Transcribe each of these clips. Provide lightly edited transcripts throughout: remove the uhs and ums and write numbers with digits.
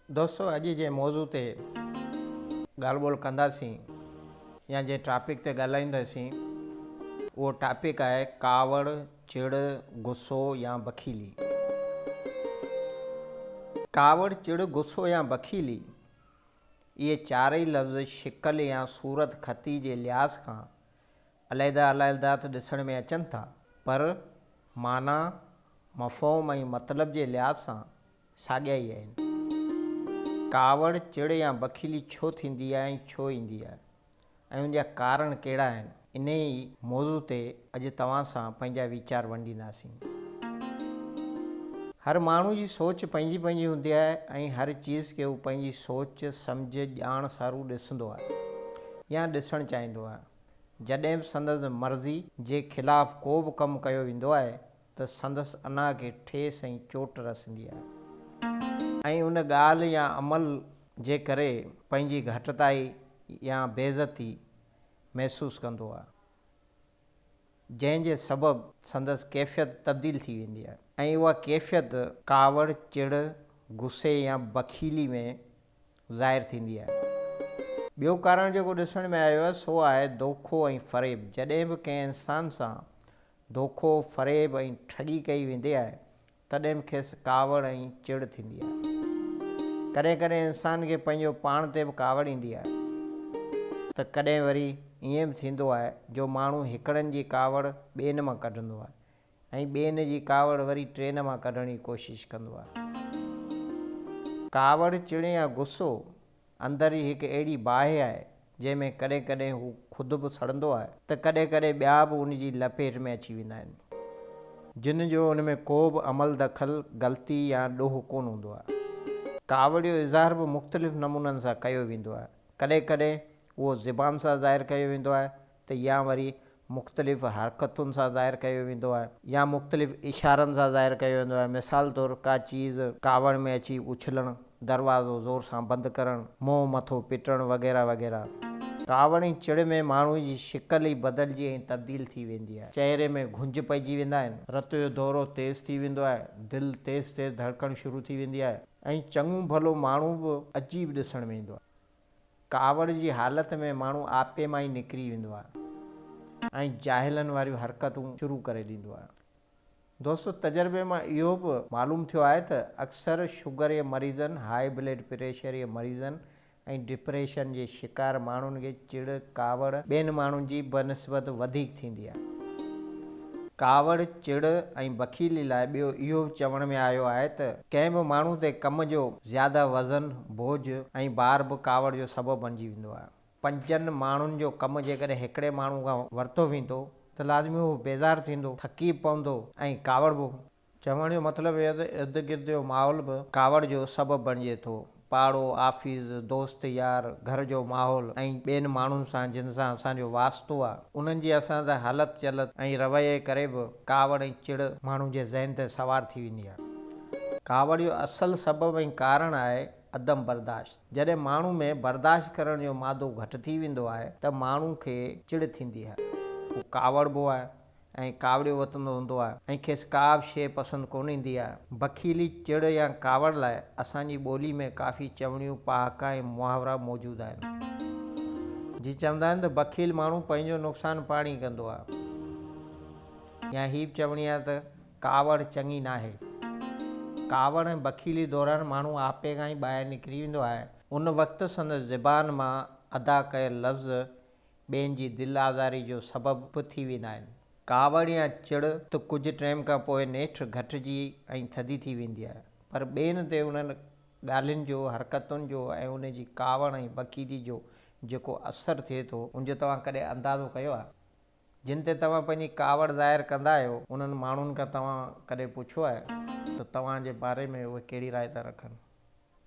दोस्तों अॼु जे मौज़ू ते ॻाल्हि ॿोल कंदासीं या जे टॉपिक ते ॻाल्हाईंदासीं उहो टॉपिक आहे कावड़, चिड़, गुस्सो या बखीली। कावड़, चिड़, गुस्सो या बखीली इहे चारई लफ़्ज़ शिकल या सूरत ख़ती जे लिहाज़ खां अलहदा त ॾिसण में अचनि था, पर माना, मफ़हूम ऐं मतिलब जे लिहाज़ सां साॻिया ई आहिनि। कावड़, चिड़ या बखीली छो थींदी आहे ऐं छो ईंदी आहे ऐं उनजा कारण कहिड़ा आहिनि, इन ई मौज़ू ते अॼु तव्हां सां पंहिंजा वीचार वंडींदासीं। हर माण्हू जी सोच पंहिंजी पंहिंजी हूंदी आहे ऐं हर चीज़ खे हू पंहिंजी सोच, सम्झ, ॼाण सारू ॾिसंदो आहे या ॾिसणु चाहींदो आहे। जॾहिं बि संदसि मर्ज़ी जे ख़िलाफ़ु को बि कमु कयो वेंदो आहे त संदसि अना खे ठेस ऐं चोट रसंदी आहे ऐं उन ॻाल्हि या अमल जे करे पंहिंजी घटिताई या बेइज़ती महसूसु कंदो आहे, जंहिंजे सबबु संदसि कैफ़ियत तब्दील थी वेंदी आहे ऐं उहा कैफ़ियत कावड़, चिड़, गुस्से या बखीली में ज़ाहिर थींदी आहे। ॿियो कारण जेको ॾिसण में आयो आहे सो आहे दोखो ऐं फ़रेब। जॾहिं बि कंहिं इंसान सां दोखो, फ़रेब ऐं ठगी कई वेंदी आहे तॾहिं बि खेसि कावड़ ऐं चिड़ थींदी आहे। कॾहिं कॾहिं इंसान खे पंहिंजो पाण ते बि कावड़ ईंदी आहे त कॾहिं वरी ईअं बि थींदो आहे जो माण्हू हिकिड़नि जी कावड़ ॿियनि मां कढंदो आहे ऐं ॿियनि जी कावड़ वरी टेन मां कढण जी कोशिशि कंदो आहे। कावड़, चिड़ या गुस्सो अंदरि ई हिकु अहिड़ी बाहि आहे जंहिंमें कॾहिं कॾहिं हू ख़ुदि बि सड़ंदो आहे त कॾहिं कॾहिं ॿिया बि उन जी लपेट में अची वेंदा आहिनि, जिन जो उन में को बि अमल दख़ल, ग़लती या ॾोह कोन हूंदो आहे। कावड़ जो इज़हार बि मुख़्तलिफ़ नमूननि सां कयो वेंदो आहे। कॾहिं कॾहिं उहो ज़बान सां ज़ाहिर कयो वेंदो आहे त या वरी मुख़्तलिफ़ हरकतुनि सां ज़ाहिर कयो वेंदो आहे या मुख़्तलिफ़ इशारनि सां ज़ाहिर कयो वेंदो आहे। मिसाल तौरु का चीज़ कावड़ में अची उछलणु, दरवाज़ो ज़ोर सां बंदि करणु, मुंहुं मथो पिटणु वग़ैरह वग़ैरह। कावड़ ऐं चिड़ में माण्हू जी शिकल ई बदिलजी ऐं तब्दील थी वेंदी आहे। चहिरे में घुंज पइजी वेंदा आहिनि, रत जो दौरो तेज़ थी वेंदो आहे, दिलि तेज़ तेज़ धड़कणु शुरू थी वेंदी आहे ऐं चङो भलो माण्हू बि अजीब ॾिसण में ईंदो आहे। कावड़ जी हालति में माण्हू आपे मां ई निकिरी वेंदो आहे ऐं जाहिलनि वारियूं हरकतूं शुरू करे ॾींदो आहे। दोस्तो, तजुर्बे मां इहो बि मालूम थियो आहे त अक्सर शुगर जे मरीज़नि, हाई ब्लड प्रेशर जे मरीज़नि ऐं डिप्रेशन जे शिकार माण्हुनि खे चिड़, कावड़ ॿियनि माण्हुनि जी बनस्बत वधीक थींदी आहे। कावड़, चिड़ ऐं बखीली लाइ ॿियो इहो बि चवण में आयो आहे त कंहिं बि माण्हू ते कम जो ज़्यादा वज़न, बोझ ऐं भार बि कावड़ जो सबबु बणिजी वेंदो आहे। 5 माण्हुनि जो कमु जेकॾहिं हिकिड़े माण्हू खां वरितो वेंदो त लाज़मी उहो बेज़ार थींदो, थकी पवंदो ऐं कावड़ बि। चवण जो मतिलबु इहो त इर्द गिर्द जो माहौल बि कावड़ जो सबबु बणिजे थो। पाड़ो, ऑफिस, दोस्त यार, घर जो माहौल ऐं ॿियनि माण्हुनि सां जिन सां असांजो वास्तो आहे, उन्हनि जी असां सां हलत चलत ऐं रवैये करे बि कावड़ ऐं चिड़ माण्हू जे ज़हन ते सवार थी वेंदी आहे। कावड़ जो असुलु सबबु ऐं कारण आहे अदम बर्दाश्त। जॾहिं माण्हू में बर्दाश्त करण जो मादो घटि थी वेंदो आहे त माण्हू खे चिड़ थींदी आहे। उहो कावड़बो आहे ऐं कावड़ियो वतंदो हूंदो आहे ऐं खेसि का बि शइ पसंदि कोन ईंदी आहे। बखीली, चिड़ या कावड़ लाइ असांजी ॿोली में काफ़ी चवणियूं, पहाका ऐं मुहावरा मौजूदु आहिनि। जी चवंदा आहिनि त बखील माण्हू पंहिंजो नुक़सानु पाण ई कंदो आहे, या हीअ बि चवणी आहे त कावड़ चङी नाहे। कावड़ ऐं बखीली दौरान माण्हू आपे खां ई ॿाहिरि निकिरी वेंदो आहे। उन वक़्तु संदसि ज़बान मां अदा कयल लफ़्ज़ ॿियनि जी दिलि आज़ारी जो सबबु बि थी वेंदा आहिनि। कावड़ या चिड़ त कुझु टाइम खां पोइ नेठि घटिजी ऐं थधी थी वेंदी आहे, पर ॿियनि ते उन्हनि ॻाल्हियुनि जो, हरकतुनि जो ऐं उन जी कावड़ ऐं बखीली जो जेको असरु थिए थो उनजो तव्हां कॾहिं अंदाज़ो कयो आहे? जिन ते तव्हां पंहिंजी कावड़ ज़ाहिर कंदा आहियो उन्हनि माण्हुनि खां तव्हां कॾहिं पुछियो आहे त तव्हांजे बारे में उहे कहिड़ी राय था रखनि?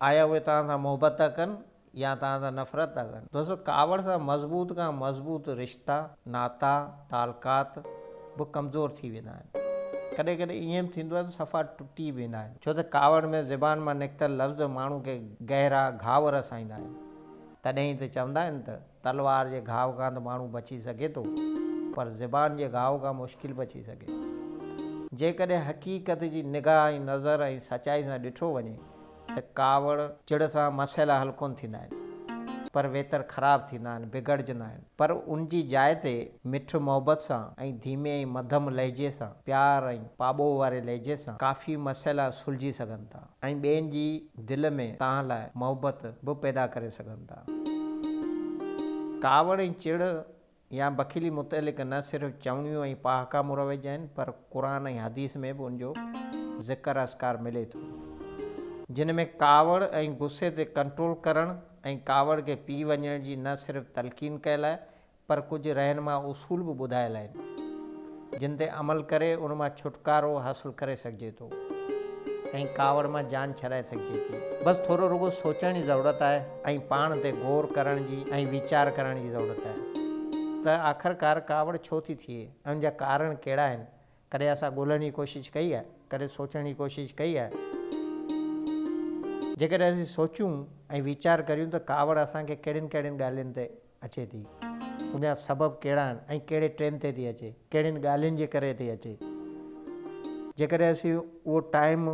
आया उहे तव्हां सां मोहबत था कनि या तव्हां सां नफ़रत था कनि? दोस्तो, कावड़ सां मज़बूत खां मज़बूत रिश्ता, नाता, तालुकात बि कमज़ोर थी वेंदा आहिनि। कॾहिं कॾहिं ईअं बि थींदो आहे त सफ़ा टुटी वेंदा आहिनि, छो त कावड़ में ज़बान मां निकितल लफ़्ज़ माण्हू खे गहरा घाव रसाईंदा आहिनि। तॾहिं त चवंदा आहिनि त तलवार जे घाव खां त माण्हू बची सघे थो, पर ज़बान जे घाव खां मुश्किल बची सघे। जेकॾहिं हक़ीक़त जी निगाह ऐं नज़र ऐं सचाई सां ॾिठो वञे त कावड़ चिड़ सां मसइला हल कोन थींदा आहिनि, पर वेतर ख़राबु थींदा आहिनि, बिगड़जंदा आहिनि। पर उन जी जाइ ते मिठ मोहबत सां ऐं धीमे ऐं मध्यम लहजे सां, प्यार ऐं पाॿो वारे लहजे सां काफ़ी मसइला सुलझी सघनि था ऐं ॿियनि जी दिलि में तव्हां लाइ मोहबत बि पैदा करे सघनि था। कावड़ ऐं चिड़ या बखीली मुतलिक़ न सिर्फ़ु चवणियूं ऐं पहाका मुरवज आहिनि, पर क़ुरान ऐं हदीस में बि उनजो ज़िक्र अस्कार मिले थो, जिन में कावड़ ऐं गुस्से ते कंट्रोल करणु ऐं कावड़ खे पी वञण जी न सिर्फ़ु तलक़ीन कयल आहे, पर कुझु रहनुमा उसूल बि ॿुधायल आहिनि, जिन ते अमल करे उन मां छुटकारो हासिलु करे सघिजे थो ऐं कावड़ मां जान छॾाए सघिजे थी। बसि थोरो रुगो सोचण जी ज़रूरत आहे ऐं पाण ते गौर करण जी ऐं वीचार करण जी ज़रूरत आहे त आख़िरकार कावड़ छो थी थिए ऐं उनजा कारण कहिड़ा आहिनि। कॾहिं असां ॻोल्हण जी कोशिशि कई आहे, कॾहिं सोचण जी कोशिशि कई आहे। जेकॾहिं असीं सोचूं ऐं वीचार करियूं त कावड़ असांखे कहिड़ियुनि कहिड़ियुनि ॻाल्हियुनि ते अचे थी, उनजा सबबु कहिड़ा आहिनि ऐं कहिड़े ट्रेन ते थी अचे, कहिड़ियुनि ॻाल्हियुनि जे करे थी अचे। जेकॾहिं असीं उहो टाइम,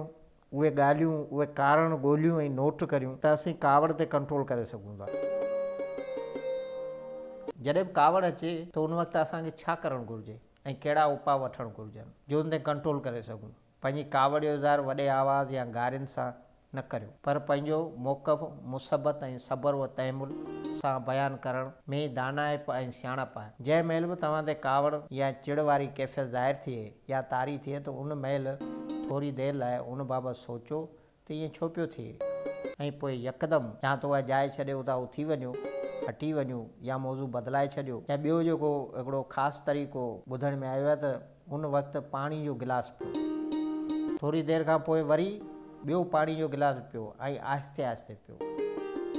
उहे ॻाल्हियूं, उहे कारण ॻोल्हियूं ऐं नोट करियूं त असीं कावड़ ते कंट्रोल करे सघूं था। जॾहिं बि कावड़ अचे त उन वक़्तु असांखे छा करणु घुरिजे ऐं कहिड़ा उपाउ वठणु घुरिजनि जो उन ते कंट्रोल करे सघूं। पंहिंजी कावड़ जो इज़हार वॾे आवाज़ या गारियुनि सां न करियो, पर पंहिंजो मौक़फ़ मुसबत ऐं सबर व तहमुल सां बयानु करण में दानाइप ऐं सियाणप आहे। जंहिं महिल बि तव्हां ते कावड़ या चिड़ वारी कैफ़ियत ज़ाहिर थिए या तारी थिए त उन महिल थोरी देरि लाइ उन बाबति सोचो त ईअं छो पियो थिए ऐं पोइ यकदमि या त उहा जाइ छॾियो उतां उथी वञो, हटी वञो या मौज़ू बदिलाए छॾियो। या ॿियो जेको हिकिड़ो ख़ासि तरीक़ो ॿुधण में आयो आहे त उन वक़्तु पाणी जो गिलास पियो, थोरी देरि खां पोइ वरी ॿियो पाणी जो गिलास पियो ऐं आहिस्ते आहिस्ते पियो।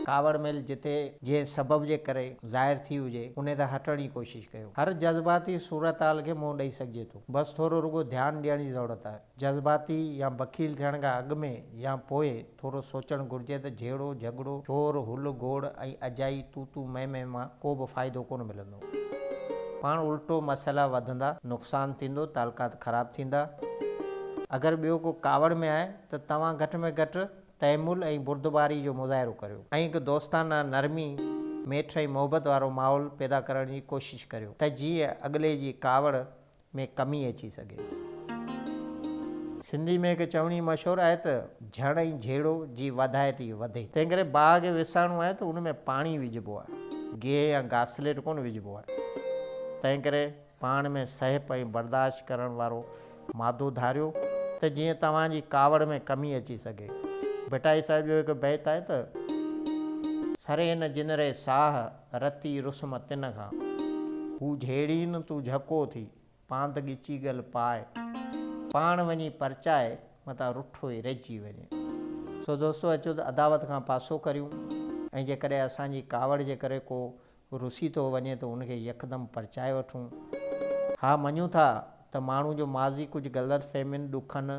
कावड़ महिल जिते जंहिं सबब जे करे ज़ाहिर थी हुजे उन ते हटण जी कोशिशि कयो। हर जज़्बाती सूरत हाल खे मुंहुं ॾेई सघिजे थो, बसि थोरो रुगो ध्यानु ॾियण जी ज़रूरत आहे। जज़्बाती या बखील थियण खां अॻु में या पोइ थोरो सोचणु घुरिजे त जहिड़ो झगड़ो, शोर, हुल गोड़ ऐं अजाई तू मैं मां को बि फ़ाइदो कोन मिलंदो। पाण उल्टो मसइला वधंदा, नुक़सानु थींदो, तालुकात ख़राबु थींदा। अगरि ॿियो को कावड़ में आहे त तव्हां घटि में घटि तहमुल ऐं बुर्दबारी जो मुज़ाहिरो करियो ऐं हिकु दोस्ताना नरमी, मेठ ऐं मोहबत वारो माहौल पैदा करण जी कोशिशि करियो त जीअं अॻिले जी कावड़ में कमी अची सघे। सिंधी में हिकु चवणी मशहूरु आहे त झण ऐं झेड़ो जी वधाए थी वधे, तंहिं करे बाग़ खे विसारणो आहे त उन में पाणी विझिबो आहे, गेह या घासलेट कोन विझिबो आहे। तंहिं करे पाण में सहप ऐं बर्दाश्त करण वारो मादो धारियो त जीअं तव्हांजी कावड़ में कमी अची सघे। भटाई साहिब जो हिकु बैत आहे त सरे न जिन रे साह रती रुस्म तिन खां, हू झेड़ी न तूं झको थी पांद ॻिची गल पाए, पाण वञी परचाए मथां रुठो ई रहिजी वञे। सो दोस्तो, अचो त अदावत खां पासो करियूं ऐं जेकॾहिं असांजी कावड़ जे करे को रुसी थो वञे त उनखे यकदमि परचाए वठूं। हा, मञूं था त माण्हू जो माज़ी कुझु ग़लति फ़हमियुनि, ॾुखनि,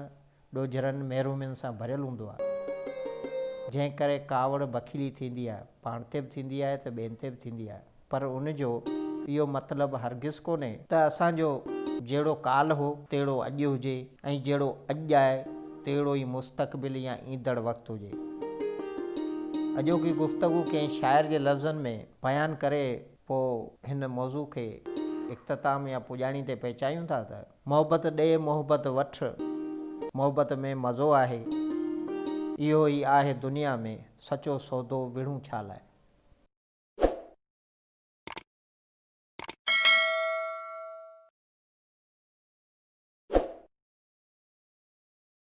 ॾोजरनि, महिरूमियुनि सां भरियलु हूंदो आहे, जंहिं करे कावड़ बखीली थींदी आहे, पाण ते बि थींदी आहे त ॿियनि ते बि थींदी आहे। पर उनजो इहो मतिलबु हरगिज़ कोन्हे त असांजो जहिड़ो काल हो तहिड़ो अॼु हुजे ऐं जहिड़ो अॼु आहे तहिड़ो ई मुस्तक़बिल या ईंदड़ वक़्तु हुजे। अॼोकी गुफ़्तगू कंहिं शाइर जे लफ़्ज़नि में बयानु करे पोइ हिन मौज़ू खे इख़्तिताम या पुॼाणी ते पहुचायूं था त मोहबत ॾे, मोहबत वठ, मोहबत में मज़ो आहे, इहो ई आहे दुनिया में सचो सौदो, विढ़ूं छा लाइ।